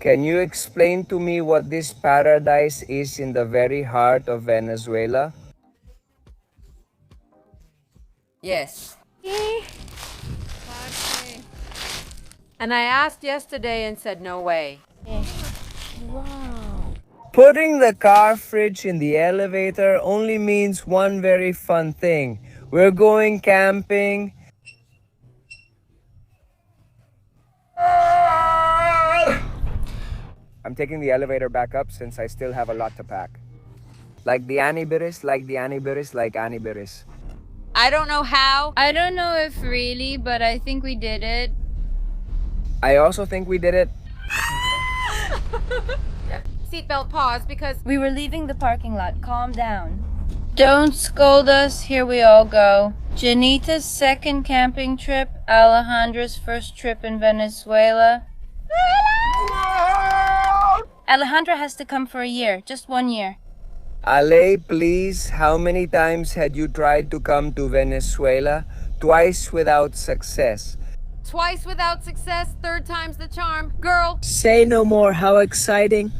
Can you explain to me what this paradise is in the very heart of Venezuela? Yes. And I asked yesterday and said no way. Wow. Putting the car fridge in the elevator only means one very fun thing. We're going camping. I'm taking the elevator back up since I still have a lot to pack. Like the anibiris, like the anibiris, like anibiris. I don't know how. I don't know if really, but I think we did it. I also think we did it. Seatbelt pause because We were leaving the parking lot. Calm down. Don't scold us. Here we all go. Janita's second camping trip. Alejandra's first trip in Venezuela. Alejandra has to come for a year. Just 1 year. Ale, please, how many times had you tried to come to Venezuela? Twice without success. twice without success, third time's the charm. Girl, Say no more, how exciting.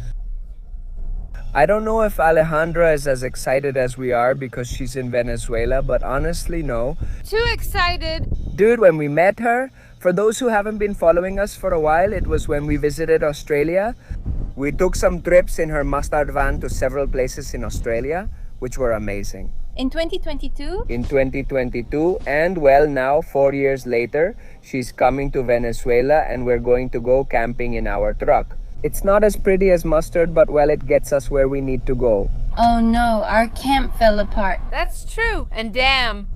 I don't know if Alejandra is as excited as we are because she's in Venezuela, but honestly, no. too excited. Dude, when we met her, for those who haven't been following us for a while, it was when we visited Australia. We took some trips in her mustard van to several places in Australia, which were amazing. In 2022, In 2022, and well, now 4 years later, she's coming to Venezuela and we're going to go camping in our truck. It's not as pretty as mustard, but well, it gets us where we need to go. oh no, our camp fell apart. That's true. And damn.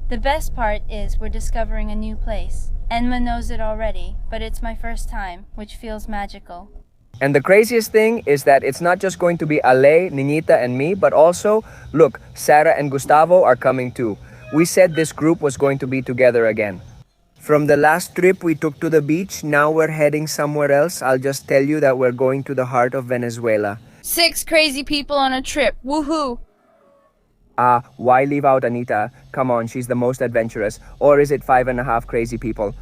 The best part is we're discovering a new place. Enma knows it already, but it's my first time, which feels magical. And the craziest thing is that it's not just going to be Ale, Niñita, and me, but also, look, Sarah and Gustavo are coming too. We said this group was going to be together again. From the last trip we took to the beach, now we're heading somewhere else. I'll just tell you that we're going to the heart of Venezuela. 6 crazy people on a trip. Woohoo! Why leave out Anita? Come on, she's the most adventurous. Or is it 5.5 crazy people?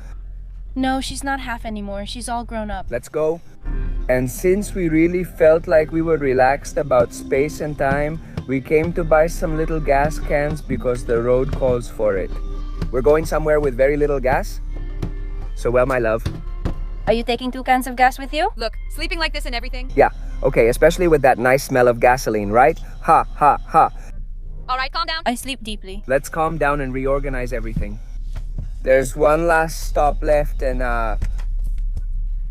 No, she's not half anymore. She's all grown up. Let's go. And since we really felt like we were relaxed about space and time, we came to buy some little gas cans because the road calls for it. We're going somewhere with very little gas. So, well, my love. Are you taking 2 cans of gas with you? Look, sleeping like this and everything. Yeah, okay, especially with that nice smell of gasoline, right? Ha, ha, ha. All right, calm down. I sleep deeply. Let's calm down and reorganize everything. There's one last stop left and,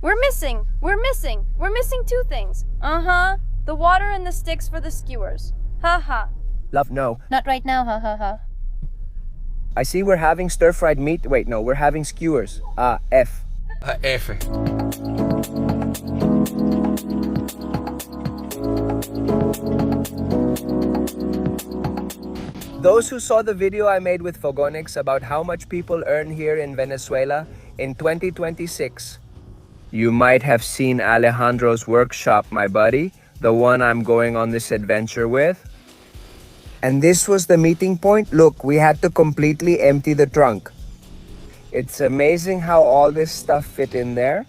We're missing 2 things. Uh-huh. The water and the sticks for the skewers. Ha ha. love, no. Not right now, ha ha ha. I see we're having stir-fried meat. Wait, no, we're having skewers. F. F. Those who saw the video I made with Fogonix about how much people earn here in Venezuela in 2026, you might have seen Alejandro's workshop, my buddy, the one I'm going on this adventure with. And this was the meeting point. Look, we had to completely empty the trunk. It's amazing how all this stuff fit in there.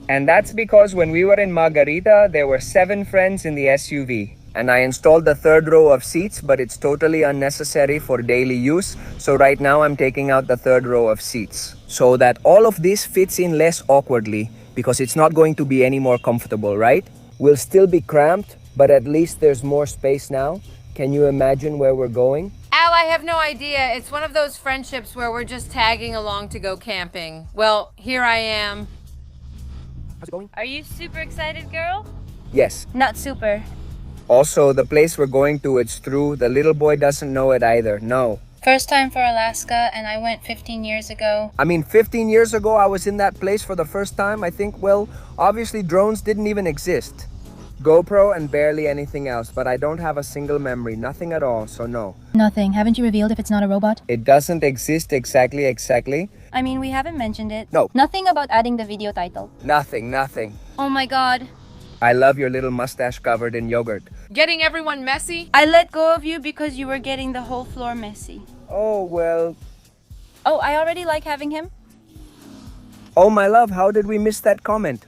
And that's because when we were in Margarita, there were 7 friends in the SUV. And I installed the 3rd row of seats, but it's totally unnecessary for daily use. So right now I'm taking out the 3rd row of seats so that all of this fits in less awkwardly, because it's not going to be any more comfortable, right? We'll still be cramped, but at least there's more space now. Can you imagine where we're going? Al, I have no idea. It's one of those friendships where we're just tagging along to go camping. Well, here I am. How's it going? Are you super excited, girl? Yes. Not super. Also, the place we're going to, it's through. The little boy doesn't know it either. No. First time for Alaska, and I went 15 years ago. I mean, 15 years ago, I was in that place for the first time. I think, well, obviously drones didn't even exist. GoPro and barely anything else, but I don't have a single memory, nothing at all, so no. Nothing. Haven't you revealed if it's not a robot? It doesn't exist exactly. I mean, we haven't mentioned it. No. Nothing about adding the video title. Nothing. Oh my god. I love your little mustache covered in yogurt. Getting everyone messy? I let go of you because you were getting the whole floor messy. Oh, well, Oh, I already like having him. Oh, my love, how did we miss that comment?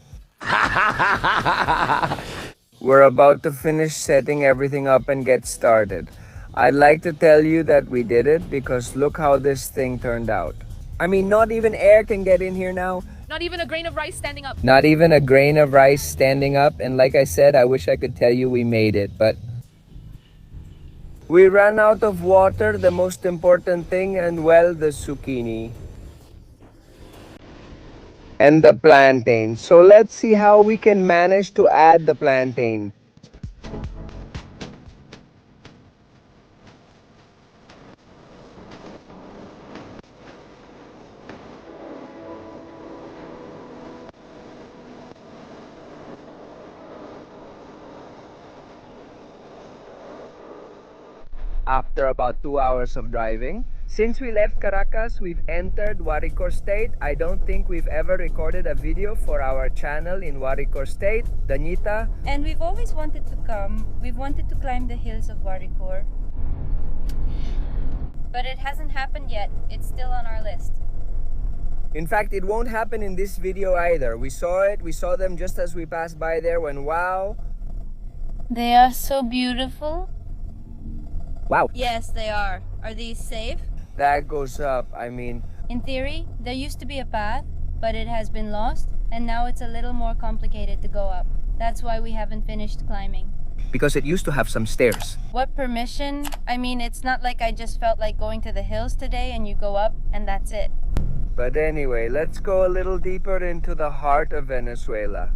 We're about to finish setting everything up and get started. I'd like to tell you that we did it because look how this thing turned out. I mean, not even air can get in here now. Not even a grain of rice standing up. Not even a grain of rice standing up. And like I said, I wish I could tell you we made it, but we ran out of water, the most important thing, and well, the zucchini. And the plantain. So let's see how we can manage to add the plantain. After about 2 hours of driving. Since we left Caracas, we've entered Warikor State. I don't think we've ever recorded a video for our channel in Warikor State. Danita. And we've always wanted to come. We've wanted to climb the hills of Warikor. But it hasn't happened yet. It's still on our list. In fact, it won't happen in this video either. We saw them just as we passed by there when wow. They are so beautiful. Wow. Yes, they are. Are these safe? That goes up. I mean, In theory, there used to be a path, but it has been lost, and now it's a little more complicated to go up. That's why we haven't finished climbing. because it used to have some stairs. What permission? I mean, it's not like I just felt like going to the hills today and you go up and that's it. But anyway, let's go a little deeper into the heart of Venezuela.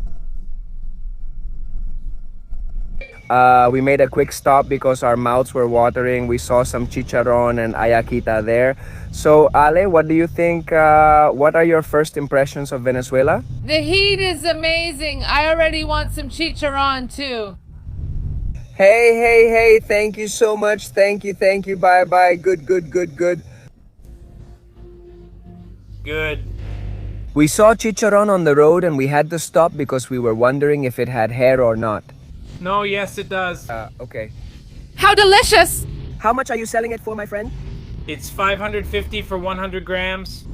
We made a quick stop because our mouths were watering. We saw some chicharron and ayaquita there. So, Ale, what do you think? What are your first impressions of Venezuela? The heat is amazing. I already want some chicharron too. Hey, thank you so much. Thank you. Bye. Good. Good. We saw chicharron on the road and we had to stop because we were wondering if it had hair or not. No, yes, it does. Okay. How delicious! How much are you selling it for, my friend? It's 550 for 100 grams.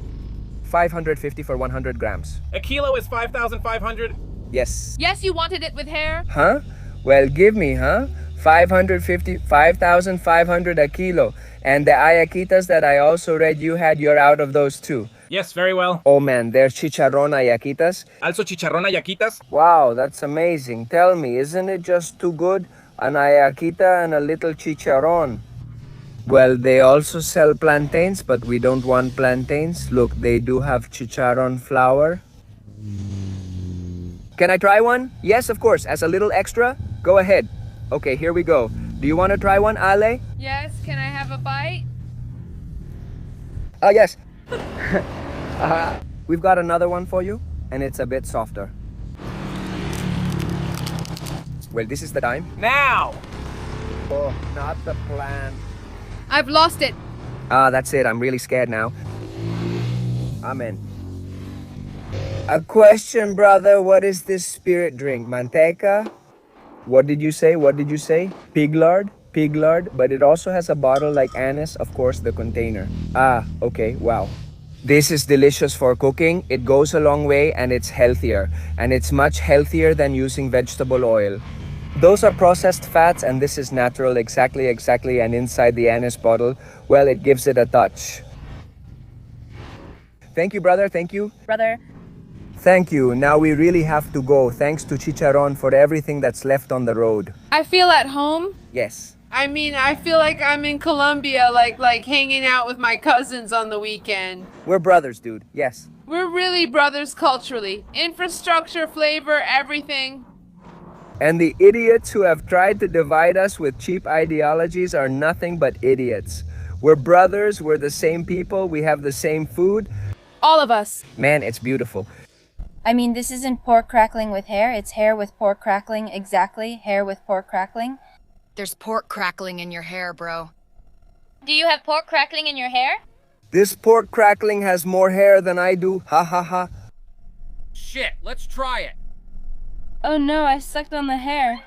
550 for 100 grams. A kilo is 5,500. Yes. Yes, you wanted it with hair? Huh? Well, give me, 5,500 a kilo. And the ayaquitas that I also read you had, you're out of those too. Yes, very well. Oh man, they're chicharron ayaquitas. Also chicharrón ayaquitas. Wow, that's amazing. Tell me, isn't it just too good? An ayaquita and a little chicharron. Well, they also sell plantains, but we don't want plantains. Look, they do have chicharron flour. Can I try one? Yes, of course. As a little extra? Go ahead. Okay, here we go. Do you want to try one, Ale? Yes, can I have a bite? Oh, yes. We've got another one for you, and it's a bit softer. Well, this is the time. Now! Oh, not the plan. I've lost it. That's it. I'm really scared now. Amen. A question, brother. What is this spirit drink? Manteca? What did you say? Pig lard? Pig lard. But it also has a bottle like anise, of course, the container. Okay. Wow. This is delicious for cooking. It goes a long way and it's healthier. And it's much healthier than using vegetable oil. Those are processed fats and this is natural, exactly. And inside the anise bottle, well, it gives it a touch. Thank you, brother. Thank you. Brother, Thank you. Now we really have to go. Thanks to Chicharron for everything that's left on the road. I feel at home. Yes. I mean, I feel like I'm in Colombia, like hanging out with my cousins on the weekend. We're brothers, dude. Yes. We're really brothers culturally. Infrastructure, flavor, everything. And the idiots who have tried to divide us with cheap ideologies are nothing but idiots. We're brothers. We're the same people. We have the same food. All of us. Man, it's beautiful. I mean, this isn't pork crackling with hair. It's hair with pork crackling. Exactly. Hair with pork crackling. There's pork crackling in your hair, bro. Do you have pork crackling in your hair? This pork crackling has more hair than I do. Ha ha ha. Shit, let's try it. Oh no, I sucked on the hair.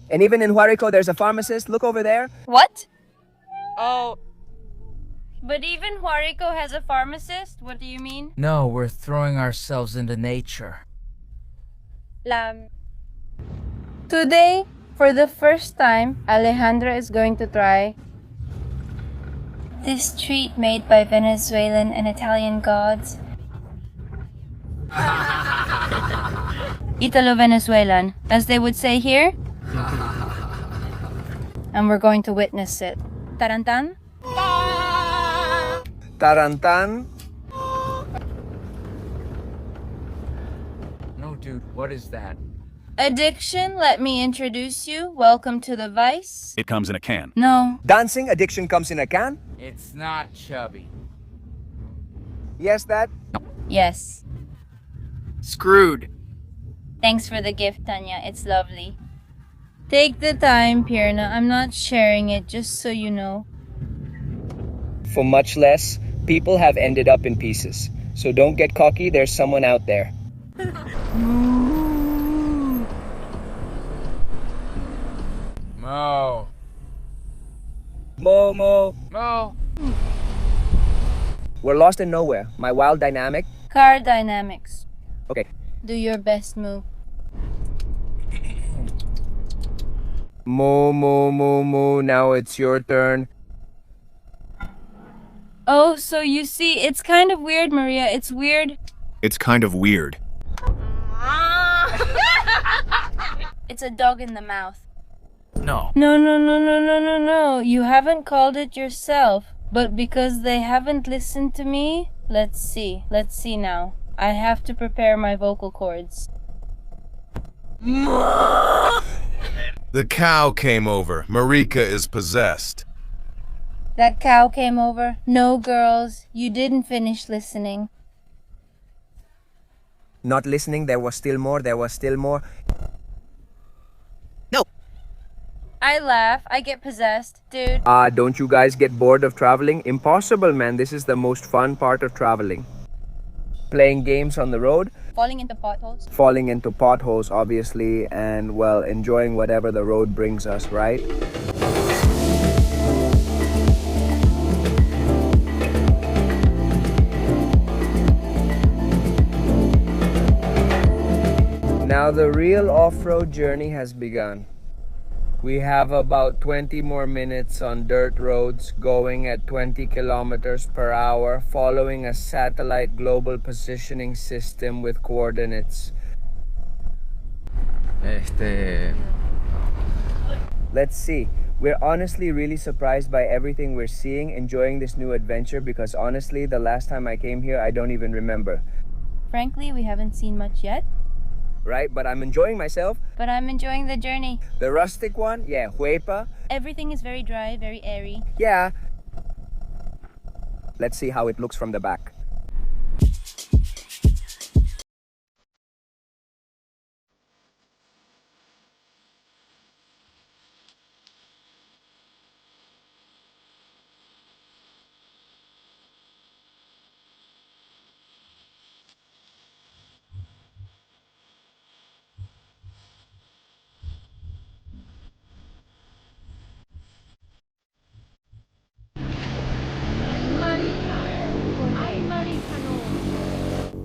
And even in Guárico, there's a pharmacist. Look over there. What? Oh, But even Warikor has a pharmacist? What do you mean? No, we're throwing ourselves into nature. Today, for the first time, Alejandra is going to try this treat made by Venezuelan and Italian gods. Italo-Venezuelan, as they would say here. And we're going to witness it. Tarantan? Tarantan? No, dude, what is that? Addiction, let me introduce you. Welcome to the Vice. It comes in a can. No. Dancing addiction comes in a can? It's not chubby. Yes, that? Yes. Screwed. Thanks for the gift, Tanya. It's lovely. Take the time, Pirna. I'm not sharing it, just so you know. For much less, people have ended up in pieces. So don't get cocky, there's someone out there. Mo. Momo. Mo. We're lost in nowhere. My wild dynamic. Car dynamics. Okay. Do your best move. Mo. Now it's your turn. Oh, so you see, it's kind of weird, Maria. It's weird. It's kind of weird. It's a dog in the mouth. No. No. You haven't called it yourself. But because they haven't listened to me, let's see. Let's see now. I have to prepare my vocal cords. The cow came over. Marika is possessed. That cow came over. No, girls, you didn't finish listening. Not listening, there was still more. I laugh. I get possessed. Dude. Don't you guys get bored of traveling? Impossible, man. This is the most fun part of traveling. Playing games on the road, Falling into potholes. falling into potholes, obviously, and, well, enjoying whatever the road brings us, right? Now the real off-road journey has begun. We have about 20 more minutes on dirt roads going at 20 kilometers per hour, following a satellite global positioning system with coordinates. Let's see. We're honestly really surprised by everything we're seeing, enjoying this new adventure, because honestly, the last time I came here, I don't even remember. Frankly, we haven't seen much yet. Right? But I'm enjoying myself. But I'm enjoying the journey. The rustic one, yeah, huepa. Everything is very dry, very airy. Yeah. Let's see how it looks from the back.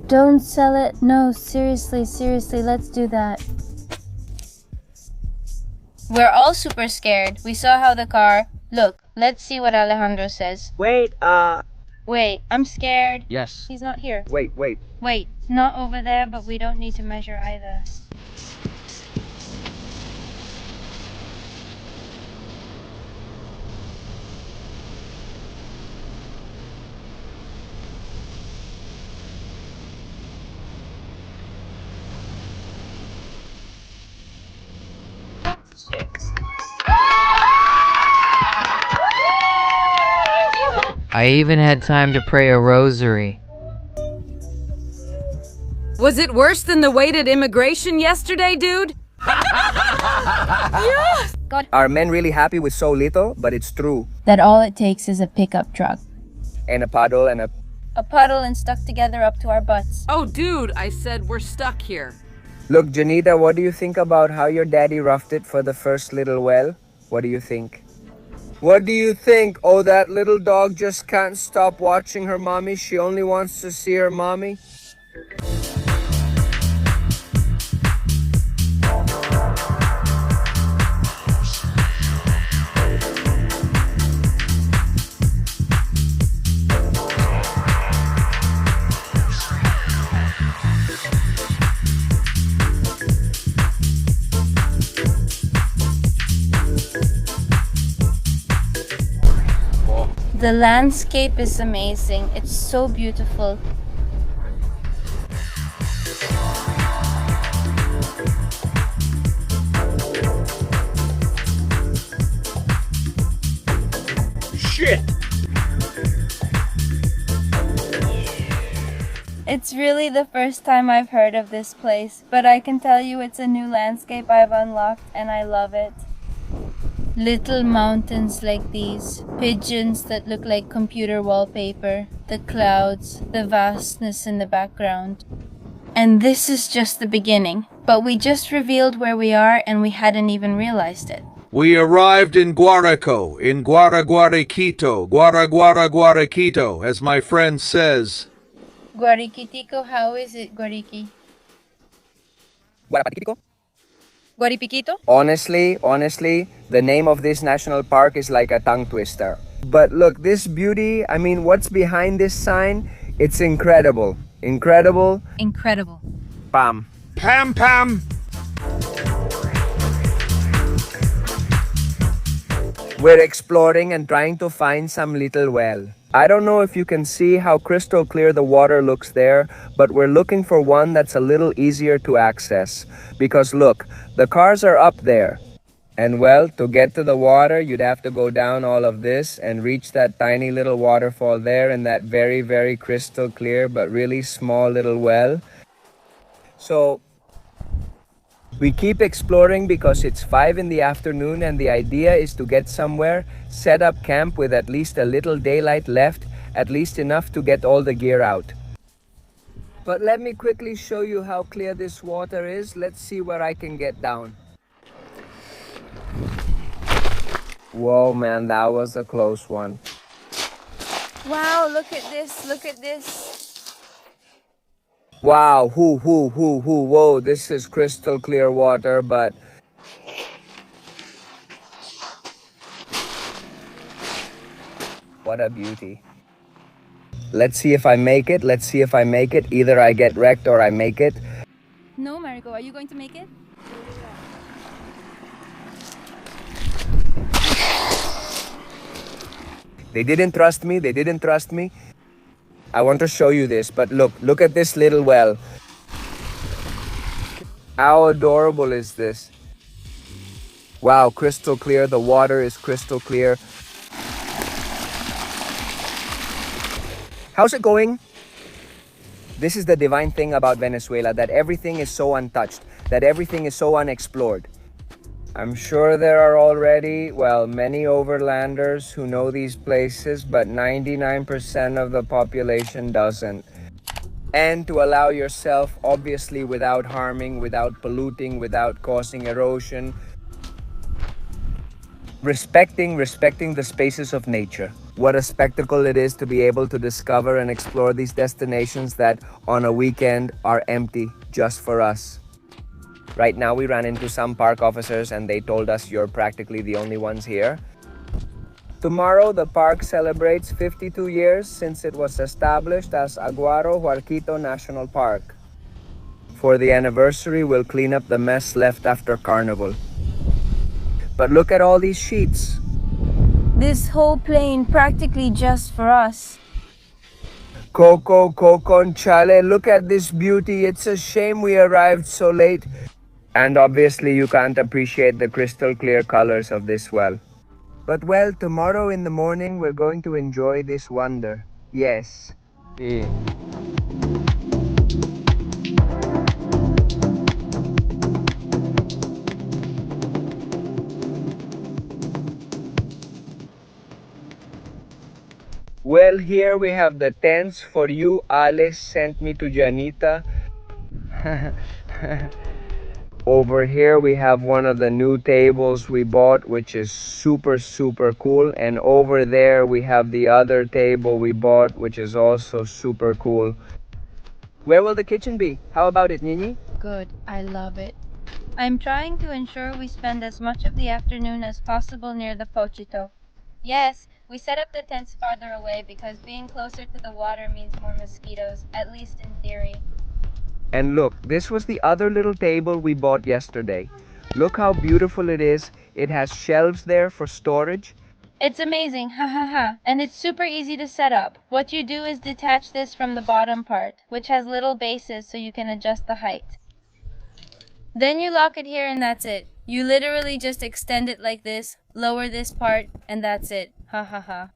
Don't sell it. No, seriously, let's do that. We're all super scared. We saw how the car... Look, let's see what Alejandro says. Wait, Wait, I'm scared. Yes. He's not here. wait. Wait, not over there, but we don't need to measure either. I even had time to pray a rosary. Was it worse than the wait at immigration yesterday, dude? Are men really happy with so little? But it's true. That all it takes is a pickup truck. And a puddle and a... A puddle and stuck together up to our butts. Oh, dude, I said we're stuck here. Look, Janita, what do you think about how your daddy roughed it for the first little well? What do you think? What do you think? Oh, that little dog just can't stop watching her mommy. She only wants to see her mommy. The landscape is amazing. It's so beautiful. Shit! It's really the first time I've heard of this place, but I can tell you it's a new landscape I've unlocked and I love it. Little mountains like these, pigeons that look like computer wallpaper, the clouds, the vastness in the background. And this is just the beginning, but we just revealed where we are and we hadn't even realized it. We arrived in Guárico, in Guaraquito, as my friend says. Guariquitico, how is it, Guariqui? Guaripiquito? Honestly, the name of this national park is like a tongue twister. But look, this beauty, I mean, what's behind this sign? It's incredible. Incredible. Incredible. Pam. Pam Pam! We're exploring and trying to find some little well. I don't know if you can see how crystal clear the water looks there, but we're looking for one that's a little easier to access. Because look, the cars are up there. And well, to get to the water, you'd have to go down all of this and reach that tiny little waterfall there in that very, very crystal clear but really small little well. So we keep exploring because it's 5 in the afternoon and the idea is to get somewhere, set up camp with at least a little daylight left, at least enough to get all the gear out. But let me quickly show you how clear this water is. Let's see where I can get down. Whoa, man, that was a close one. Wow, look at this, look at this. Wow, whoa, this is crystal clear water, but what a beauty. Let's see if I make it, Either I get wrecked or I make it. No, Mariko, are you going to make it? They didn't trust me. I want to show you this, but look at this little well. How adorable is this? Wow, crystal clear. The water is crystal clear. How's it going? This is the divine thing about Venezuela, that everything is so untouched, that everything is so unexplored. I'm sure there are already, many overlanders who know these places, but 99% of the population doesn't. And to allow yourself, obviously without harming, without polluting, without causing erosion, respecting the spaces of nature. What a spectacle it is to be able to discover and explore these destinations that on a weekend are empty just for us. Right now we ran into some park officers and they told us you're practically the only ones here. Tomorrow the park celebrates 52 years since it was established as Huarquito National Park. For the anniversary, we'll clean up the mess left after Carnival. But look at all these sheets. This whole plane practically just for us. Coco, Chale, look at this beauty. It's a shame we arrived so late. And obviously you can't appreciate the crystal clear colors of this well. But tomorrow in the morning we're going to enjoy this wonder. Yes. Yeah. Well, here we have the tents for you. Ale sent me to Janita. Over here we have one of the new tables we bought, which is super cool. And over there we have the other table we bought, which is also super cool. Where will the kitchen be? How about it, Nini? Good, I love it. I'm trying to ensure we spend as much of the afternoon as possible near the pochito. Yes, we set up the tents farther away because being closer to the water means more mosquitoes, at least in theory. And look, this was the other little table we bought yesterday. Look how beautiful it is. It has shelves there for storage. It's amazing, ha ha ha, and it's super easy to set up. What you do is detach this from the bottom part, which has little bases so you can adjust the height. Then you lock it here and that's it. You literally just extend it like this, lower this part, and that's it. Ha ha ha.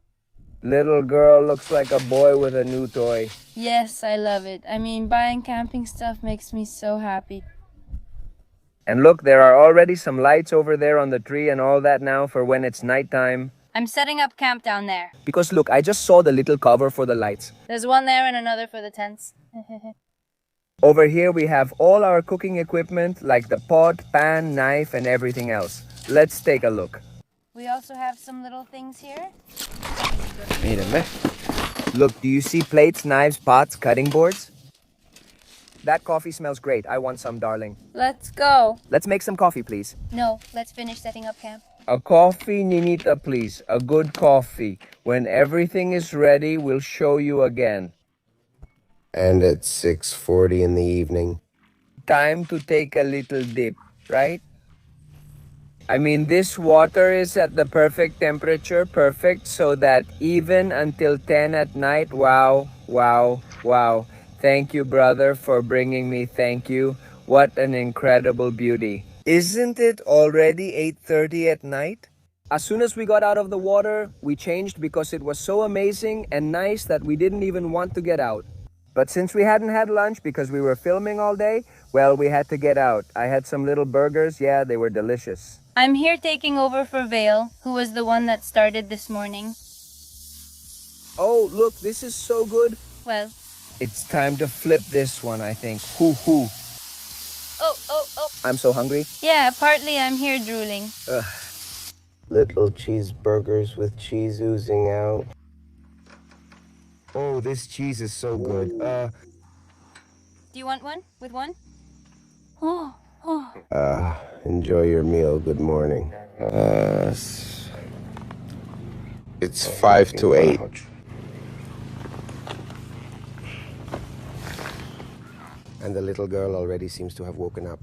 Little girl looks like a boy with a new toy. Yes, I love it. I mean, buying camping stuff makes me so happy. And look, there are already some lights over there on the tree and all that now for when it's nighttime. I'm setting up camp down there. Because look, I just saw the little cover for the lights. There's one there and another for the tents. Over here we have all our cooking equipment like the pot, pan, knife and everything else. Let's take a look. We also have some little things here. Wait a minute. Look, do you see plates, knives, pots, cutting boards? That coffee smells great. I want some, darling. Let's go. Let's make some coffee, please. No, let's finish setting up camp. A coffee, Ninita, please. A good coffee. When everything is ready, we'll show you again. And it's 6:40 in the evening. Time to take a little dip, right? I mean, this water is at the perfect temperature, perfect, so that even until 10 at night, wow. Thank you, brother, for bringing me. Thank you. What an incredible beauty. Isn't it already 8:30 at night? As soon as we got out of the water, we changed because it was so amazing and nice that we didn't even want to get out. But since we hadn't had lunch because we were filming all day, well, we had to get out. I had some little burgers. Yeah, they were delicious. I'm here taking over for Vale, who was the one that started this morning. Oh, look, this is so good. Well. It's time to flip this one, I think. Hoo. Oh. I'm so hungry. Yeah, partly I'm here drooling. Ugh. Little cheeseburgers with cheese oozing out. Oh, this cheese is so good. Do you want one? With one? Enjoy your meal. Good morning. It's 5 to 8. And the little girl already seems to have woken up.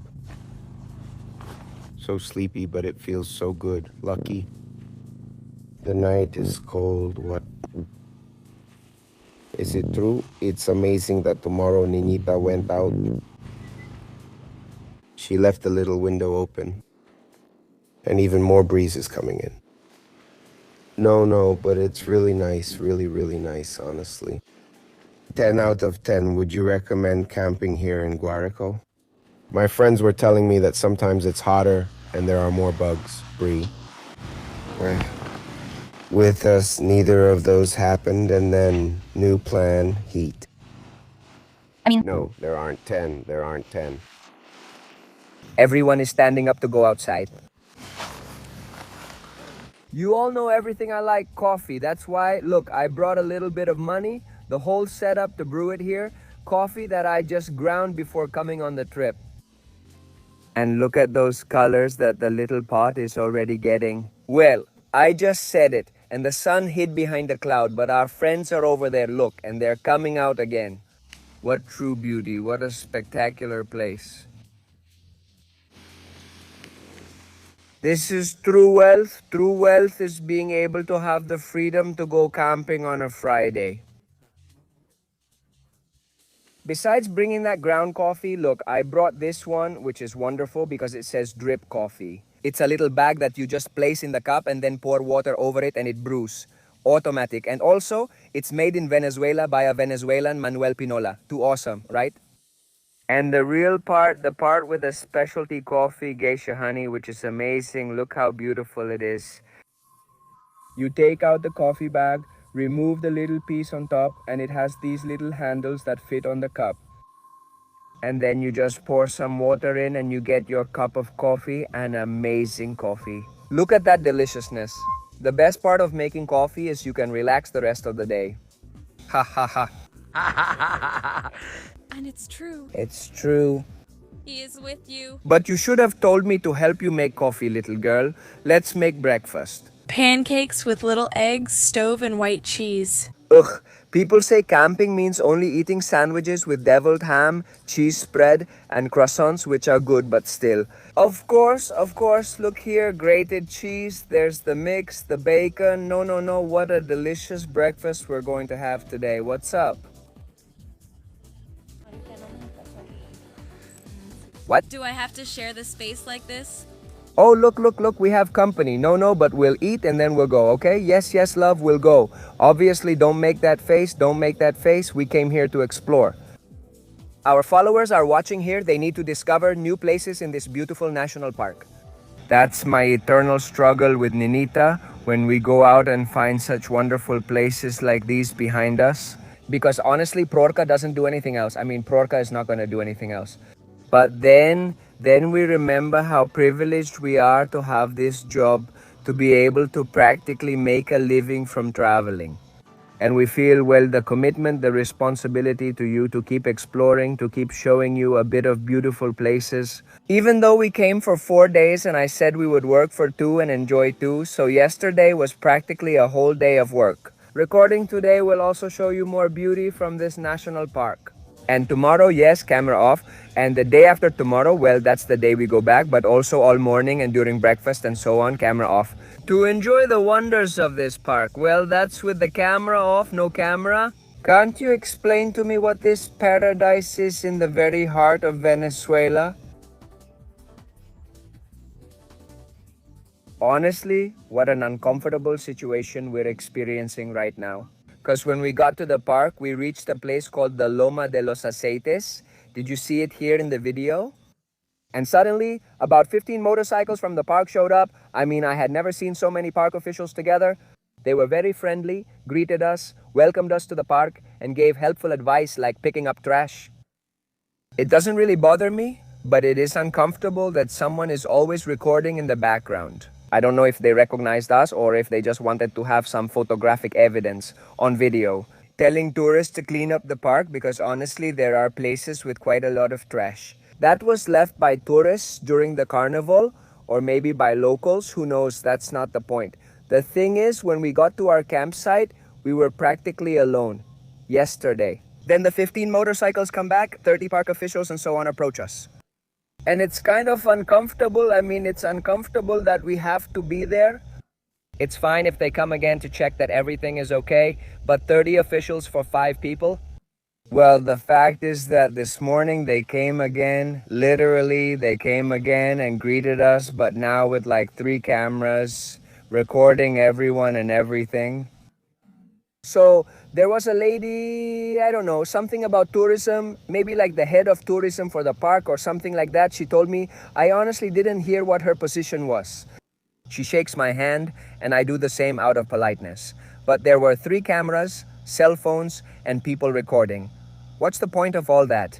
So sleepy, but it feels so good. Lucky. The night is cold. What? Is it true? It's amazing that tomorrow Niñita went out. She left the little window open. And even more breeze is coming in. No, but it's really nice. Really nice, honestly. 10 out of 10. Would you recommend camping here in Guárico? My friends were telling me that sometimes it's hotter and there are more bugs. Bree. With us, neither of those happened, and then new plan, heat. No, there aren't 10. There aren't 10. Everyone is standing up to go outside. You all know everything I like, coffee. That's why, look, I brought a little bit of money, the whole setup to brew it here. Coffee that I just ground before coming on the trip. And look at those colors that the little pot is already getting. Well, I just said it, and the sun hid behind the cloud, but our friends are over there, look, and they're coming out again. What true beauty, what a spectacular place. This is true wealth. True wealth is being able to have the freedom to go camping on a Friday. Besides bringing that ground coffee, look, I brought this one, which is wonderful because it says drip coffee. It's a little bag that you just place in the cup and then pour water over it and it brews. Automatic. And also, it's made in Venezuela by a Venezuelan, Manuel Pinola. Too awesome, right? And the real part, the part with the specialty coffee, geisha honey, which is amazing. Look how beautiful it is. You take out the coffee bag, remove the little piece on top, and it has these little handles that fit on the cup. and then you just pour some water in and you get your cup of coffee, an amazing coffee. Look at that deliciousness. The best part of making coffee is you can relax the rest of the day. Ha ha ha. And it's true. It's true. He is with you. But you should have told me to help you make coffee, little girl. Let's make breakfast. Pancakes with little eggs, stove, and white cheese. Ugh, people say camping means only eating sandwiches with deviled ham, cheese spread, and croissants, which are good, but still. Of course, look here, grated cheese, there's the mix, the bacon. No, what a delicious breakfast we're going to have today. What's up? What? Do I have to share the space like this? Oh, look, we have company. No, but we'll eat and then we'll go, okay? Yes, love, we'll go. Obviously, don't make that face. We came here to explore. Our followers are watching here. They need to discover new places in this beautiful national park. That's my eternal struggle with Ninita when we go out and find such wonderful places like these behind us. Because honestly, Prorca doesn't do anything else. I mean, Prorca is not going to do anything else. But then we remember how privileged we are to have this job, to be able to practically make a living from traveling. And we feel, well, the commitment, the responsibility to you to keep exploring, to keep showing you a bit of beautiful places. Even though we came for 4 days and I said we would work for 2 and enjoy 2, so yesterday was practically a whole day of work. Recording today will also show you more beauty from this national park. And tomorrow, yes, camera off. And the day after tomorrow, well, that's the day we go back, but also all morning and during breakfast and so on, camera off. To enjoy the wonders of this park, well, that's with the camera off, no camera. Can't you explain to me what this paradise is in the very heart of Venezuela? Honestly, what an uncomfortable situation we're experiencing right now. Because when we got to the park, we reached a place called the Loma de los Aceites. Did you see it here in the video? And suddenly, about 15 motorcycles from the park showed up. I mean, I had never seen so many park officials together. They were very friendly, greeted us, welcomed us to the park, and gave helpful advice like picking up trash. It doesn't really bother me, but it is uncomfortable that someone is always recording in the background. I don't know if they recognized us or if they just wanted to have some photographic evidence on video. Telling tourists to clean up the park because honestly, there are places with quite a lot of trash. That was left by tourists during the carnival or maybe by locals, who knows, that's not the point. The thing is, when we got to our campsite, we were practically alone. Yesterday. Then the 15 motorcycles come back, 30 park officials and so on approach us. And it's kind of uncomfortable. I mean, it's uncomfortable that we have to be there. It's fine if they come again to check that everything is okay, but 30 officials for 5 people? Well, the fact is that this morning they came again, literally they came again and greeted us, but now with like 3 cameras, recording everyone and everything. So there was a lady, I don't know, something about tourism, maybe like the head of tourism for the park or something like that. She told me, I honestly didn't hear what her position was. She shakes my hand and I do the same out of politeness. But there were 3 cameras, cell phones, and people recording. What's the point of all that?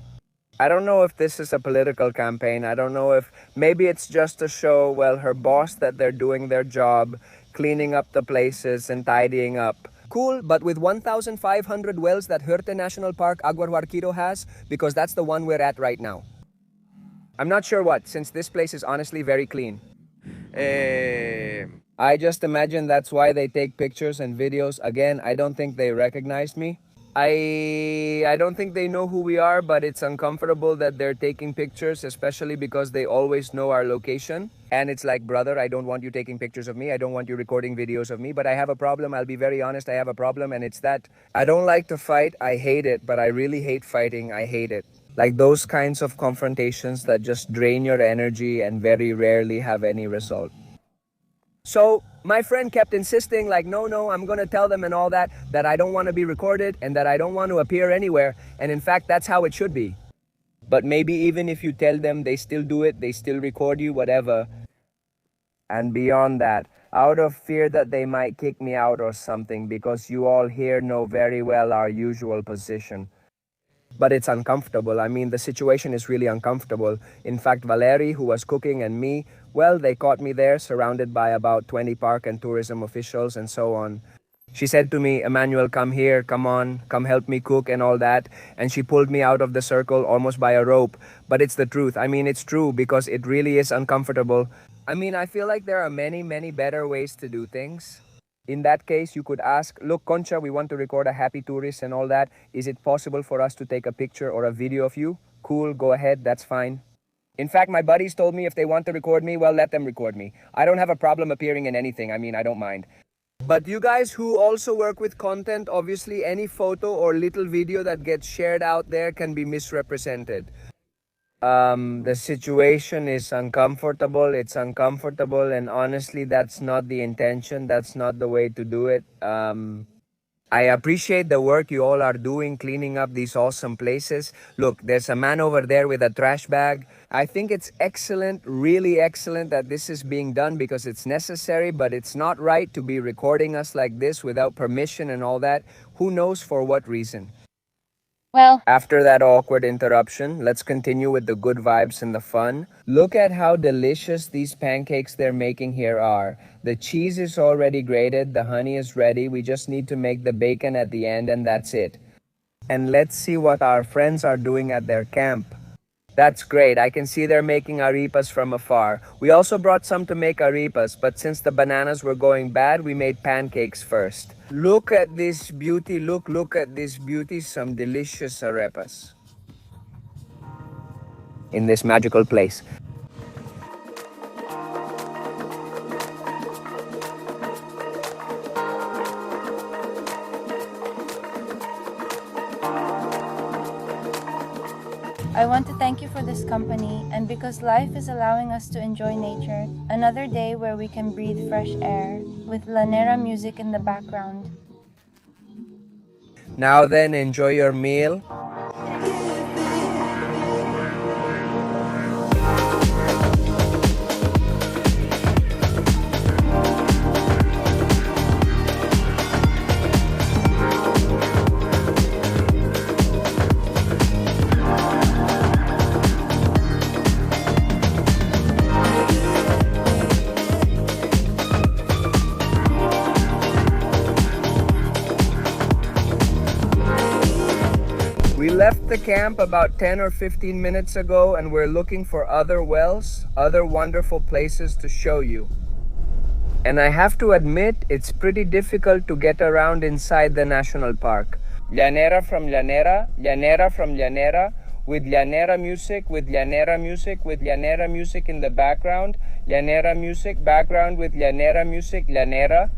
I don't know if this is a political campaign. I don't know if maybe it's just to show, well, her boss that they're doing their job, cleaning up the places and tidying up. Cool, but with 1,500 wells that Huerte National Park Guárico has, because that's the one we're at right now. I'm not sure what, since this place is honestly very clean. I just imagine that's why they take pictures and videos. Again, I don't think they recognized me. I don't think they know who we are, but it's uncomfortable that they're taking pictures, especially because they always know our location. And it's like, brother, I don't want you taking pictures of me. I don't want you recording videos of me, but I have a problem. I'll be very honest, I have a problem, and it's that I don't like to fight. I hate it, but I really hate fighting. I hate it. Like those kinds of confrontations that just drain your energy and very rarely have any result. So my friend kept insisting like, no, I'm gonna tell them and all that I don't want to be recorded and that I don't want to appear anywhere. And in fact, that's how it should be. But maybe even if you tell them, they still do it, they still record you, whatever. And beyond that, out of fear that they might kick me out or something, because you all here know very well our usual position. but it's uncomfortable. I mean, the situation is really uncomfortable. In fact, Valeri, who was cooking, and me, well, they caught me there surrounded by about 20 park and tourism officials and so on. She said to me, Emmanuel, come here, come on, come help me cook and all that. And she pulled me out of the circle almost by a rope. But it's the truth. I mean, it's true because it really is uncomfortable. I mean, I feel like there are many, many better ways to do things. In that case, you could ask, look, Concha, we want to record a happy tourist and all that. Is it possible for us to take a picture or a video of you? Cool, go ahead, that's fine. In fact, my buddies told me if they want to record me, well, let them record me. I don't have a problem appearing in anything. I mean, I don't mind. But you guys who also work with content, obviously any photo or little video that gets shared out there can be misrepresented. The situation is uncomfortable, it's uncomfortable, and honestly, that's not the intention, that's not the way to do it. I appreciate the work you all are doing cleaning up these awesome places. Look, there's a man over there with a trash bag. I think it's excellent, really excellent that this is being done because it's necessary, but it's not right to be recording us like this without permission and all that. Who knows for what reason? Well, After that awkward interruption, let's continue with the good vibes and the fun. Look at how delicious these pancakes they're making here are. The cheese is already grated, the honey is ready, we just need to make the bacon at the end and that's it. And let's see what our friends are doing at their camp. That's great, I can see they're making arepas from afar. We also brought some to make arepas, but since the bananas were going bad, we made pancakes first. Look at this beauty, look at this beauty, some delicious arepas. In this magical place. I want to thank you for this company, and because life is allowing us to enjoy nature, another day where we can breathe fresh air, with Lanera music in the background. Now then, enjoy your meal. We left the camp about 10 or 15 minutes ago and we're looking for other wells, other wonderful places to show you. And I have to admit, it's pretty difficult to get around inside the national park. Llanera from Llanera, Llanera from Llanera, with Llanera music, with Llanera music, with Llanera music in the background, Llanera music, background with Llanera music, Llanera.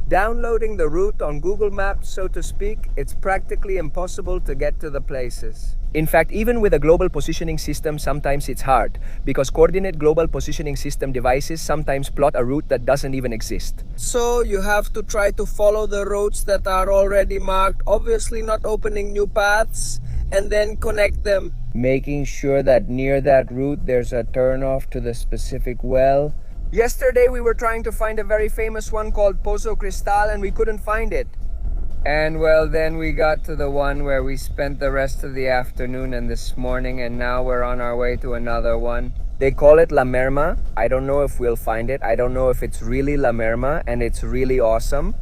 Downloading the route on Google Maps, so to speak, it's practically impossible to get to the places. In fact, even with a global positioning system, sometimes it's hard, because coordinate global positioning system devices sometimes plot a route that doesn't even exist. So you have to try to follow the roads that are already marked, obviously not opening new paths, and then connect them. Making sure that near that route there's a turnoff to the specific well. Yesterday we were trying to find a very famous one called Pozo Cristal and we couldn't find it. And well, then we got to the one where we spent the rest of the afternoon and this morning, and now we're on our way to another one. They call it La Merma. I don't know if we'll find it. I don't know if it's really La Merma, and it's really awesome.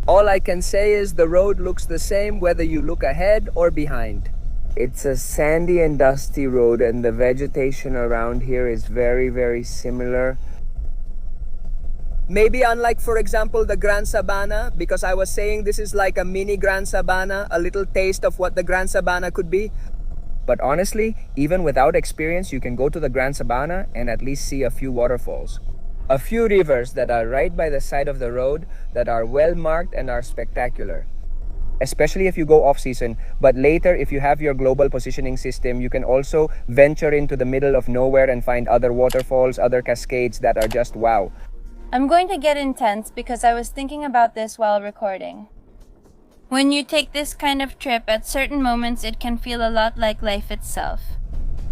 All I can say is the road looks the same whether you look ahead or behind. It's a sandy and dusty road, and the vegetation around here is very, very similar. Maybe unlike, for example, the Gran Sabana, because I was saying this is like a mini Gran Sabana, a little taste of what the Gran Sabana could be. But honestly, even without experience, you can go to the Gran Sabana and at least see a few waterfalls. A few rivers that are right by the side of the road that are well marked and are spectacular. Especially if you go off-season, but later if you have your global positioning system, you can also venture into the middle of nowhere and find other waterfalls, other cascades that are just wow. I'm going to get intense because I was thinking about this while recording. When you take this kind of trip, at certain moments it can feel a lot like life itself.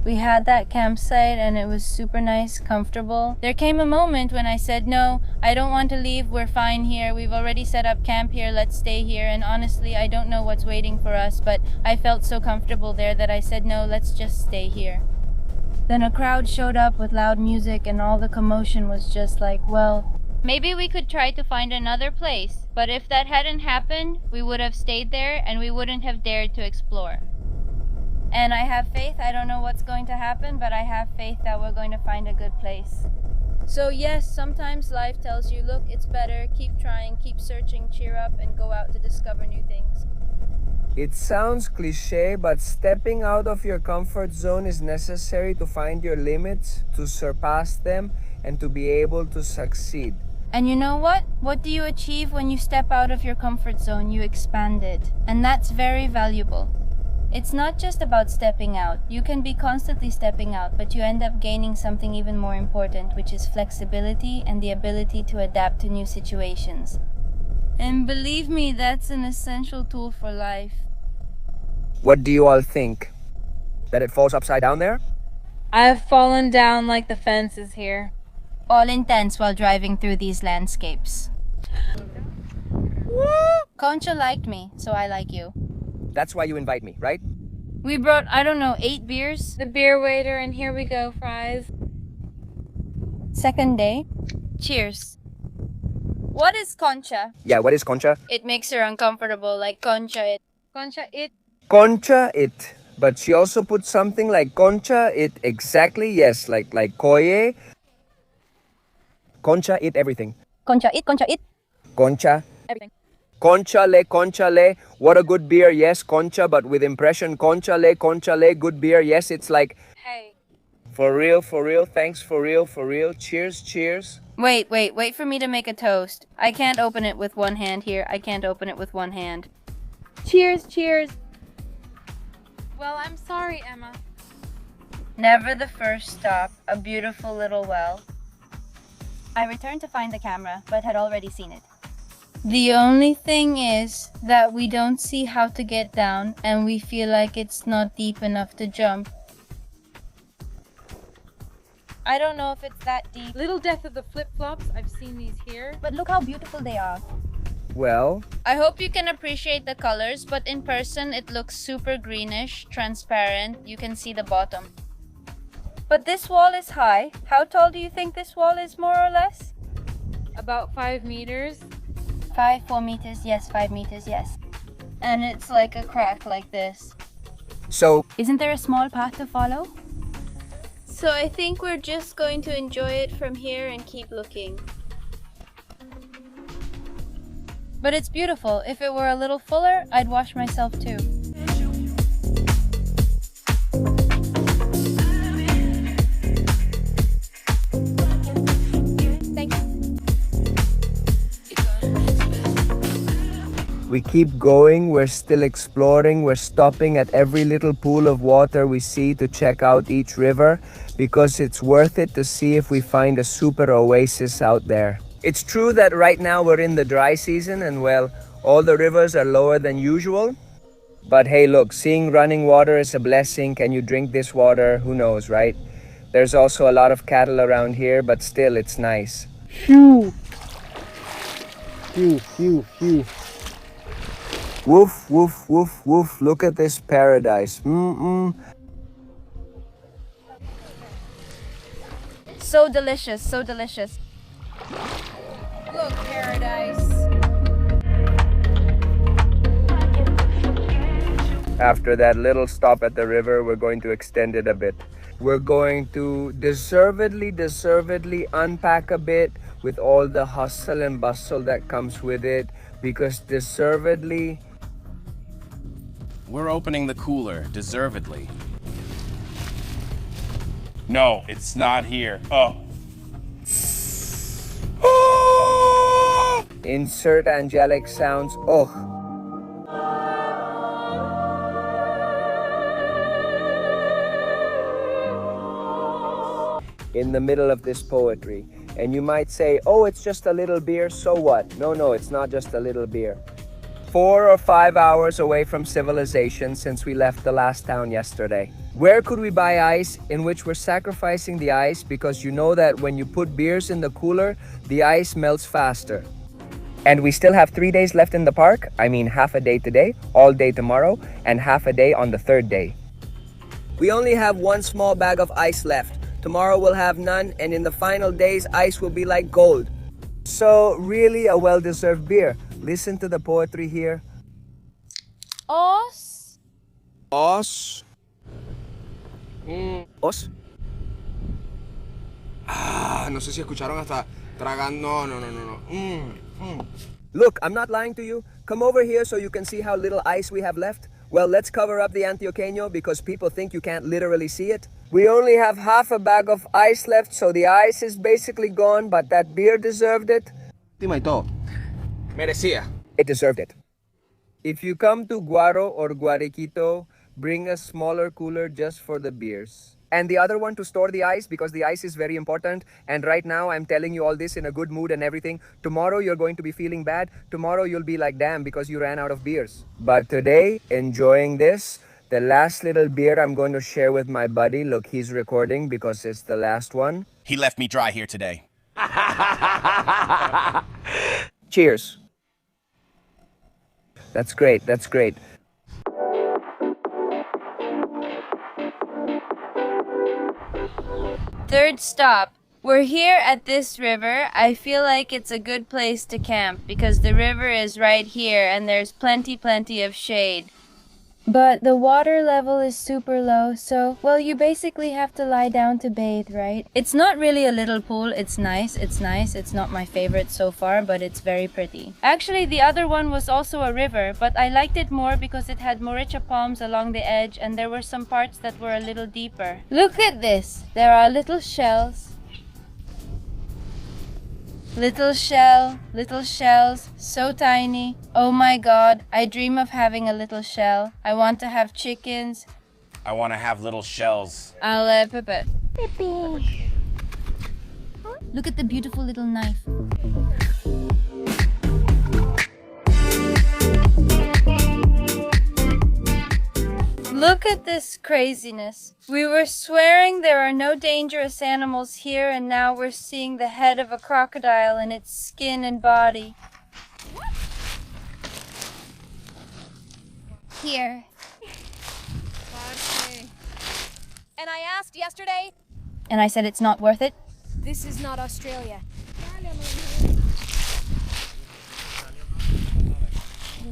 We had that campsite and it was super nice, comfortable. There came a moment when I said, no, I don't want to leave. We're fine here. We've already set up camp here. Let's stay here. And honestly, I don't know what's waiting for us, but I felt so comfortable there that I said, no, let's just stay here. Then a crowd showed up with loud music and all the commotion was just like, well, maybe we could try to find another place. But if that hadn't happened, we would have stayed there and we wouldn't have dared to explore. And I have faith. I don't know what's going to happen, but I have faith that we're going to find a good place. So yes, sometimes life tells you, look, it's better, keep trying, keep searching, cheer up, and go out to discover new things. It sounds cliche, but stepping out of your comfort zone is necessary to find your limits, to surpass them, and to be able to succeed. And you know what? What do you achieve when you step out of your comfort zone? You expand it. And that's very valuable. It's not just about stepping out. You can be constantly stepping out, but you end up gaining something even more important, which is flexibility and the ability to adapt to new situations. And believe me, that's an essential tool for life. What do you all think? That it falls upside down there? I have fallen down like the fences here. All intense while driving through these landscapes. Concha liked me, so I like you. That's why you invite me, right? We brought, I don't know, 8 beers. The beer waiter, and here we go, fries. Second day. Cheers. What is concha? Yeah, what is concha? It makes her uncomfortable, like concha it. Concha it. Concha it. But she also put something like concha it exactly, yes, like koye. Concha it everything. Concha it, concha it. Concha. Everything. Concha le, what a good beer, yes, concha, but with impression, concha le, good beer, yes, it's like, Hey. For real, thanks, for real, cheers. Wait for me to make a toast. I can't open it with one hand here. I can't open it with one hand. Cheers. Well, I'm sorry, Emma. Never the first stop, a beautiful little well. I returned to find the camera, but had already seen it. The only thing is that we don't see how to get down and we feel like it's not deep enough to jump. I don't know if it's that deep. Little death of the flip-flops. I've seen these here. But look how beautiful they are. Well, I hope you can appreciate the colors, but in person it looks super greenish, transparent. You can see the bottom. But this wall is high. How tall do you think this wall is, more or less? About 5 meters. 4 meters, yes, 5 meters, yes. And it's like a crack like this. so, Isn't there a small path to follow? So I think we're just going to enjoy it from here and keep looking. But it's beautiful. If it were a little fuller, I'd wash myself too. we keep going, we're still exploring, we're stopping at every little pool of water we see to check out each river, because it's worth it to see if we find a super oasis out there. It's true that right now we're in the dry season and well, all the rivers are lower than usual. But hey, look, seeing running water is a blessing. Can you drink this water? Who knows, right? There's also a lot of cattle around here, but still it's nice. Phew. Woof, woof, woof, woof. Look at this paradise. So delicious, so delicious. Look, paradise. After that little stop at the river, we're going to extend it a bit. We're going to deservedly unpack a bit with all the hustle and bustle that comes with it, because deservedly... We're opening the cooler, deservedly. No, it's not here. Oh. Insert angelic sounds. Oh. In the middle of this poetry. And you might say, oh, it's just a little beer, so what? No, it's not just a little beer. 4 or 5 hours away from civilization since we left the last town yesterday. Where could we buy ice in which we're sacrificing the ice because you know that when you put beers in the cooler, the ice melts faster. And we still have 3 days left in the park. I mean, half a day today, all day tomorrow, and half a day on the third day. We only have one small bag of ice left. Tomorrow we'll have none, and in the final days, ice will be like gold. So, really a well-deserved beer. Listen to the poetry here. Os. Os. Os. No sé si escucharon hasta tragando. No. Look, I'm not lying to you. Come over here so you can see how little ice we have left. Well, let's cover up the Antioqueño because people think you can't literally see it. We only have half a bag of ice left, so the ice is basically gone, but that beer deserved it. Merecía. It deserved it. If you come to Guaro or Guariquito, bring a smaller cooler just for the beers. And the other one to store the ice because the ice is very important. And right now I'm telling you all this in a good mood and everything. Tomorrow you're going to be feeling bad. Tomorrow you'll be like, damn, because you ran out of beers. But today, enjoying this, the last little beer I'm going to share with my buddy. Look, he's recording because it's the last one. He left me dry here today. Cheers. That's great, that's great. Third stop. We're here at this river. I feel like it's a good place to camp because the river is right here and there's plenty of shade. But the water level is super low, so, well, you basically have to lie down to bathe, right? It's not really a little pool. It's nice. It's not my favorite so far, but it's very pretty. Actually, the other one was also a river, but I liked it more because it had moricha palms along the edge and there were some parts that were a little deeper. Look at this. There are little shells. Little shells, so tiny. Oh my god, I dream of having a little shell. I want to have chickens. I want to have little shells. I'll Pepe. Pepe. Look at the beautiful little knife. Look at this craziness. We were swearing there are no dangerous animals here and now we're seeing the head of a crocodile and its skin and body. Here. And I asked yesterday. And I said it's not worth it. This is not Australia.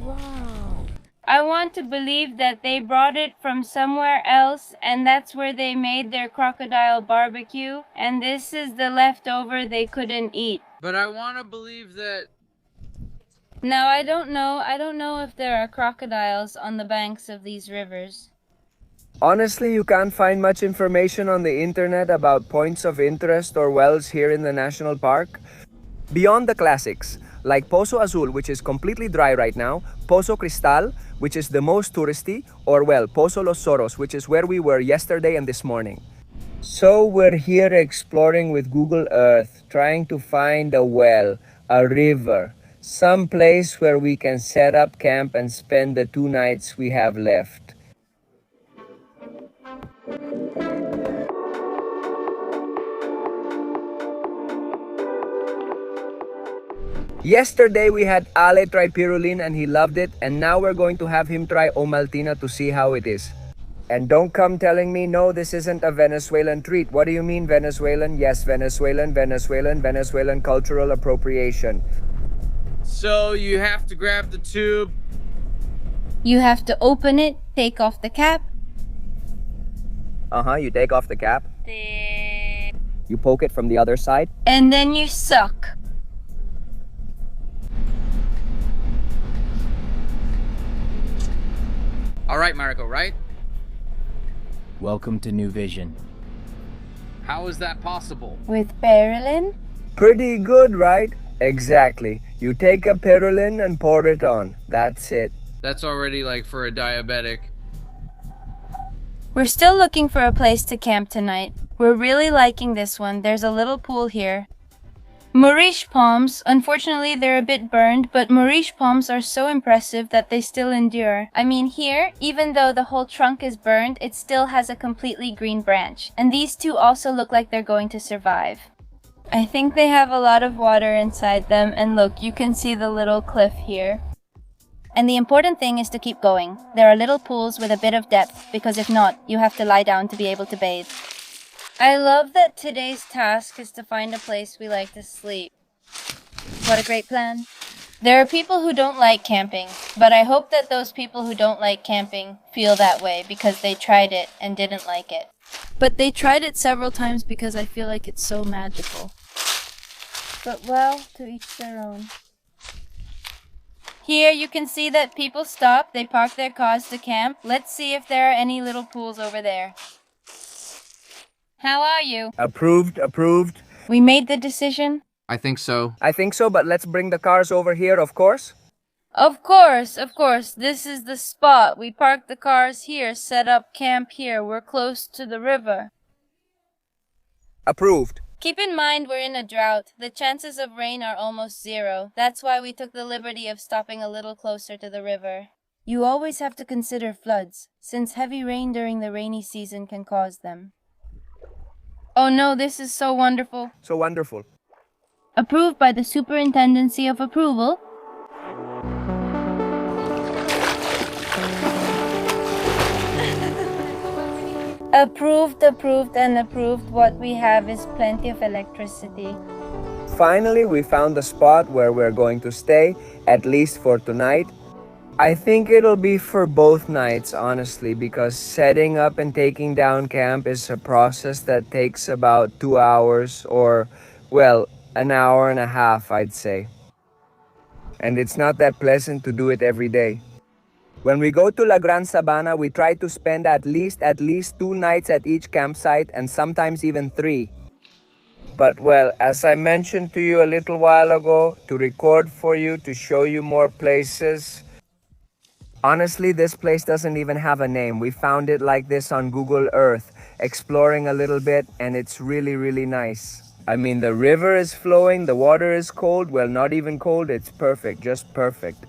Wow. I want to believe that they brought it from somewhere else and that's where they made their crocodile barbecue and this is the leftover they couldn't eat. But I want to believe that... Now I don't know if there are crocodiles on the banks of these rivers. Honestly, you can't find much information on the internet about points of interest or wells here in the national park. Beyond the classics, like Pozo Azul, which is completely dry right now, Pozo Cristal, which is the most touristy, or well, Pozo Los Zorros, which is where we were yesterday and this morning. So we're here exploring with Google Earth, trying to find a well, a river, some place where we can set up camp and spend the 2 nights we have left. Yesterday we had Ale try pirulin and he loved it, and now we're going to have him try Omaltina to see how it is. And don't come telling me, no, this isn't a Venezuelan treat. What do you mean Venezuelan? Yes, Venezuelan cultural appropriation. So you have to grab the tube. You have to open it, take off the cap. You take off the cap. You poke it from the other side. And then you suck. All right, Marco, right? Welcome to New Vision. How is that possible? With pirulin? Pretty good, right? Exactly. You take a pirulin and pour it on. That's it. That's already like for a diabetic. We're still looking for a place to camp tonight. We're really liking this one. There's a little pool here. Maurice palms, unfortunately they're a bit burned, but Maurice palms are so impressive that they still endure. I mean here, even though the whole trunk is burned, it still has a completely green branch. And these two also look like they're going to survive. I think they have a lot of water inside them, and look, you can see the little cliff here. And the important thing is to keep going. There are little pools with a bit of depth, because if not, you have to lie down to be able to bathe. I love that today's task is to find a place we like to sleep. What a great plan. There are people who don't like camping, but I hope that those people who don't like camping feel that way because they tried it and didn't like it. But they tried it several times because I feel like it's so magical. But well, to each their own. Here you can see that people stop, they park their cars to camp. Let's see if there are any little pools over there. How are you? Approved, approved. We made the decision? I think so. I think so, but let's bring the cars over here, of course. Of course, of course. This is the spot. We parked the cars here, set up camp here. We're close to the river. Approved. Keep in mind we're in a drought. The chances of rain are almost zero. That's why we took the liberty of stopping a little closer to the river. You always have to consider floods, since heavy rain during the rainy season can cause them. Oh no, this is so wonderful. So wonderful. Approved by the Superintendency of Approval. Approved, approved, and approved. What we have is plenty of electricity. Finally, we found the spot where we're going to stay, at least for tonight. I think it'll be for both nights, honestly, because setting up and taking down camp is a process that takes about 2 hours or, well, an hour and a half, I'd say. And it's not that pleasant to do it every day. When we go to La Gran Sabana, we try to spend at least 2 nights at each campsite and sometimes even 3. But well, as I mentioned to you a little while ago, to record for you, to show you more places, honestly, this place doesn't even have a name. We found it like this on Google Earth, exploring a little bit, and it's really, really nice. I mean, the river is flowing, the water is cold. Well, not even cold, it's perfect, just perfect.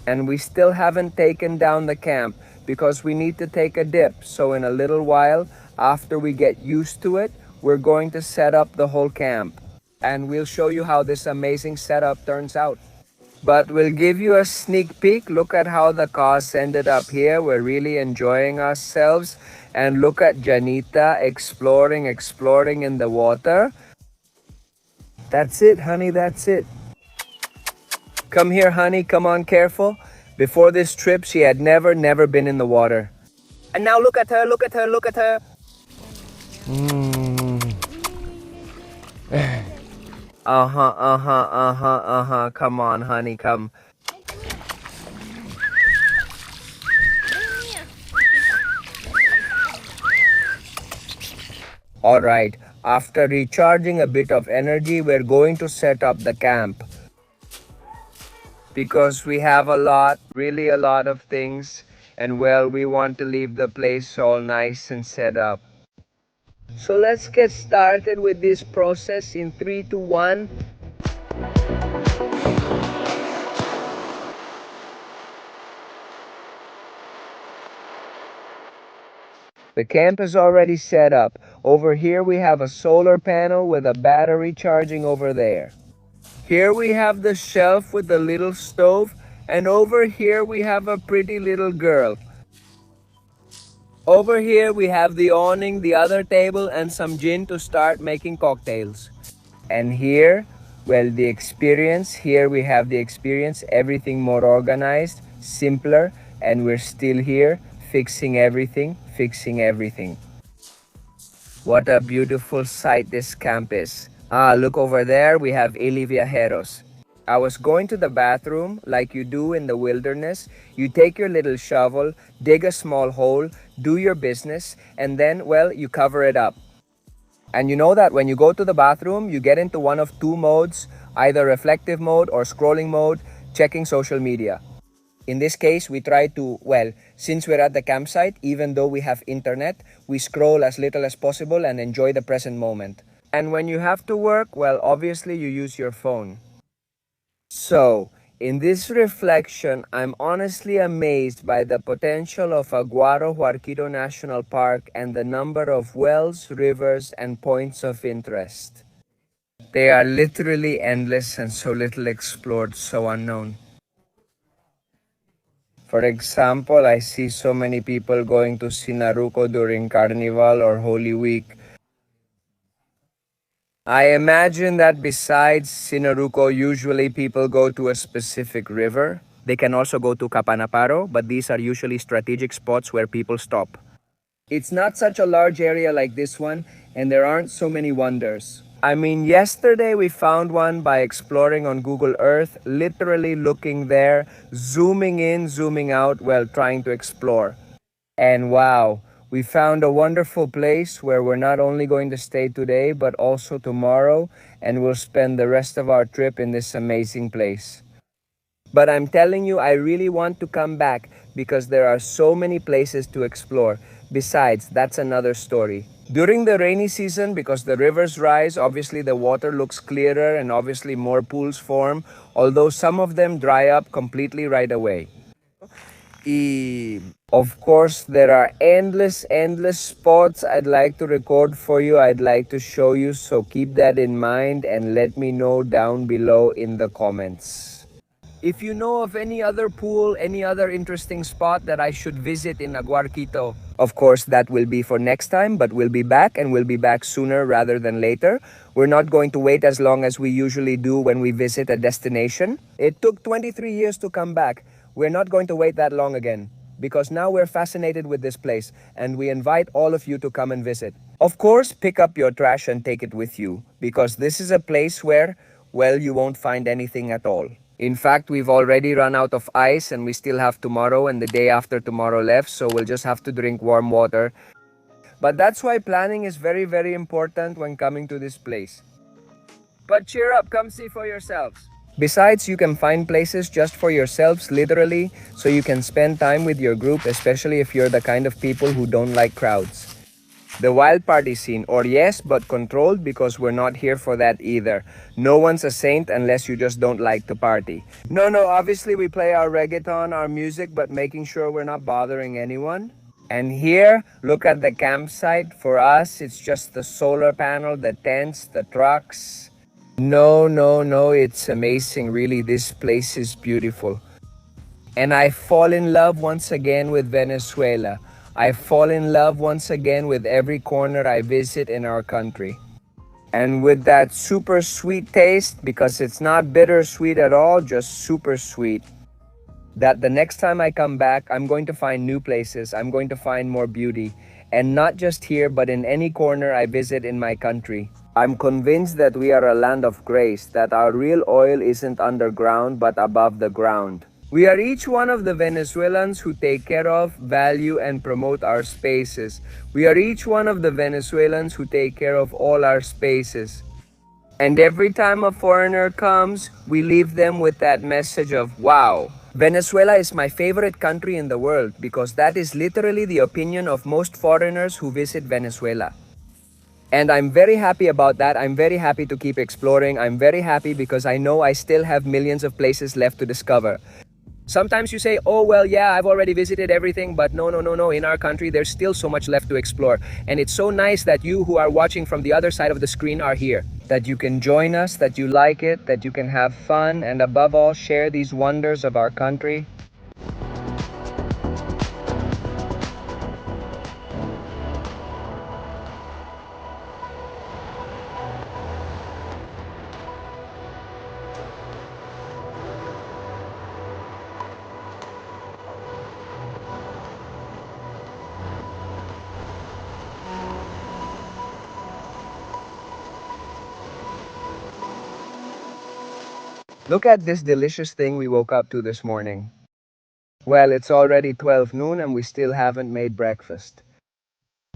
And we still haven't taken down the camp because we need to take a dip. So in a little while, after we get used to it, we're going to set up the whole camp. And we'll show you how this amazing setup turns out. But we'll give you a sneak peek. Look at how the cars ended up here. We're really enjoying ourselves. And look at Janita exploring in the water. That's it, honey, that's it. Come here, honey, come on, careful. Before this trip, she had never been in the water. And now look at her, look at her, look at her. Come on, honey, come. Alright, after recharging a bit of energy, we're going to set up the camp. Because we have really a lot of things, and well, we want to leave the place all nice and set up. So let's get started with this process in 3, 2, 1. The camp is already set up. Over here we have a solar panel with a battery charging over there. Here we have the shelf with the little stove, and over here we have a pretty little girl. Over here we have the awning, the other table, and some gin to start making cocktails. And here, well, here we have the experience, everything more organized, simpler, and we're still here fixing everything. What a beautiful sight this camp is. Look over there, we have Ili Viajeros. I was going to the bathroom like you do in the wilderness. You take your little shovel, dig a small hole, do your business, and then, well, you cover it up. And you know that when you go to the bathroom, you get into one of 2 modes, either reflective mode or scrolling mode, checking social media. In this case, we try to, well, since we're at the campsite, even though we have internet, we scroll as little as possible and enjoy the present moment. And when you have to work, well, obviously you use your phone. So, in this reflection, I'm honestly amazed by the potential of Guárico National Park and the number of wells, rivers, and points of interest. They are literally endless and so little explored, so unknown. For example, I see so many people going to Sinaruco during Carnival or Holy Week. I imagine that besides Sinaruco, usually people go to a specific river. They can also go to Capanaparo, but these are usually strategic spots where people stop. It's not such a large area like this one, and there aren't so many wonders. I mean, yesterday we found one by exploring on Google Earth, literally looking there, zooming in, zooming out while trying to explore. And wow, we found a wonderful place where we're not only going to stay today, but also tomorrow, and we'll spend the rest of our trip in this amazing place. But I'm telling you, I really want to come back because there are so many places to explore. Besides, that's another story. During the rainy season, because the rivers rise, obviously the water looks clearer and obviously more pools form, although some of them dry up completely right away. Of course, there are endless spots I'd like to record for you, I'd like to show you, so keep that in mind and let me know down below in the comments. If you know of any other pool, any other interesting spot that I should visit in Guárico, of course that will be for next time, but we'll be back and we'll be back sooner rather than later. We're not going to wait as long as we usually do when we visit a destination. It took 23 years to come back. We're not going to wait that long again because now we're fascinated with this place and we invite all of you to come and visit. Of course, pick up your trash and take it with you because this is a place where, well, you won't find anything at all. In fact, we've already run out of ice and we still have tomorrow and the day after tomorrow left, so we'll just have to drink warm water. But that's why planning is very, very important when coming to this place. But cheer up, come see for yourselves. Besides, you can find places just for yourselves, literally, so you can spend time with your group, especially if you're the kind of people who don't like crowds. The wild party scene, or yes, but controlled because we're not here for that either. No one's a saint unless you just don't like to party. No, obviously we play our reggaeton, our music, but making sure we're not bothering anyone. And here, look at the campsite. For us, it's just the solar panel, the tents, the trucks. No, it's amazing, really. This place is beautiful. And I fall in love once again with Venezuela. I fall in love once again with every corner I visit in our country. And with that super sweet taste, because it's not bittersweet at all, just super sweet, that the next time I come back, I'm going to find new places, I'm going to find more beauty. And not just here, but in any corner I visit in my country. I'm convinced that we are a land of grace, that our real oil isn't underground, but above the ground. We are each one of the Venezuelans who take care of, value, and promote our spaces. We are each one of the Venezuelans who take care of all our spaces. And every time a foreigner comes, we leave them with that message of, wow, Venezuela is my favorite country in the world because that is literally the opinion of most foreigners who visit Venezuela. And I'm very happy about that. I'm very happy to keep exploring. I'm very happy because I know I still have millions of places left to discover. Sometimes you say, oh, well, yeah, I've already visited everything, but no. In our country, there's still so much left to explore. And it's so nice that you who are watching from the other side of the screen are here. That you can join us, that you like it, that you can have fun, and above all, share these wonders of our country. Look at this delicious thing we woke up to this morning. Well, it's already 12 noon and we still haven't made breakfast.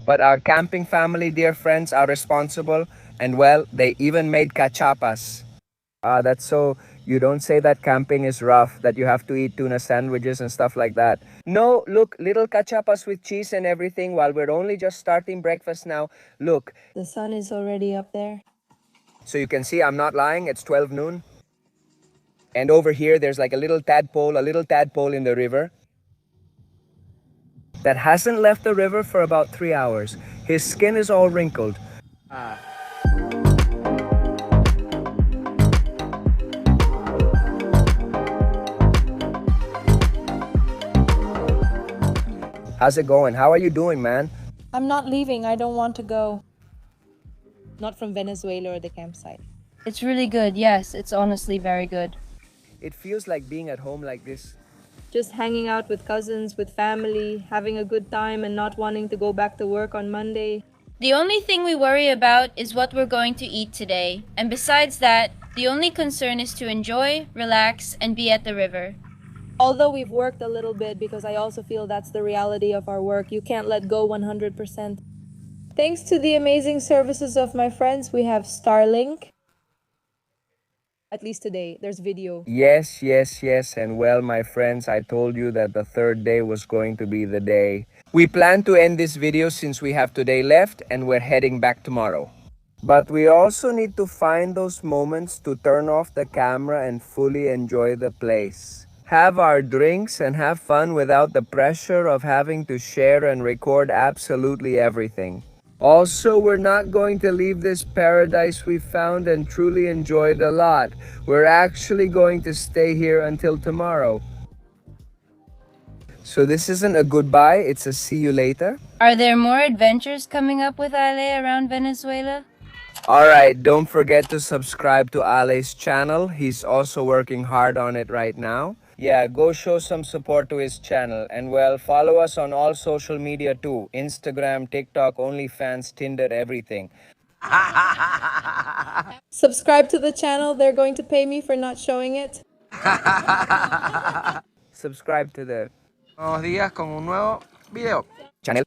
But our camping family, dear friends, are responsible and well, they even made cachapas. That's so You don't say that camping is rough, that you have to eat tuna sandwiches and stuff like that. No, look, little cachapas with cheese and everything while we're only just starting breakfast now. Look. The sun is already up there. So you can see I'm not lying, it's 12 noon. And over here, there's like a little tadpole in the river that hasn't left the river for about 3 hours. His skin is all wrinkled. How's it going? How are you doing, man? I'm not leaving. I don't want to go. Not from Venezuela or the campsite. It's really good, yes. It's honestly very good. It feels like being at home like this. Just hanging out with cousins, with family, having a good time and not wanting to go back to work on Monday. The only thing we worry about is what we're going to eat today. And besides that, the only concern is to enjoy, relax, and be at the river. Although we've worked a little bit, because I also feel that's the reality of our work. You can't let go 100%. Thanks to the amazing services of my friends, we have Starlink. At least today, there's video. Yes. And well, my friends, I told you that the third day was going to be the day. We plan to end this video since we have today left and we're heading back tomorrow. But we also need to find those moments to turn off the camera and fully enjoy the place. Have our drinks and have fun without the pressure of having to share and record absolutely everything. Also, we're not going to leave this paradise we found and truly enjoyed a lot. We're actually going to stay here until tomorrow. So this isn't a goodbye, it's a see you later. Are there more adventures coming up with Ale around Venezuela? Alright, don't forget to subscribe to Ale's channel. He's also working hard on it right now. Yeah, go show some support to his channel. And well, follow us on all social media too. Instagram, TikTok, OnlyFans, Tinder, everything. Subscribe to the channel. They're going to pay me for not showing it. Subscribe to the Buenos Días con un nuevo video channel.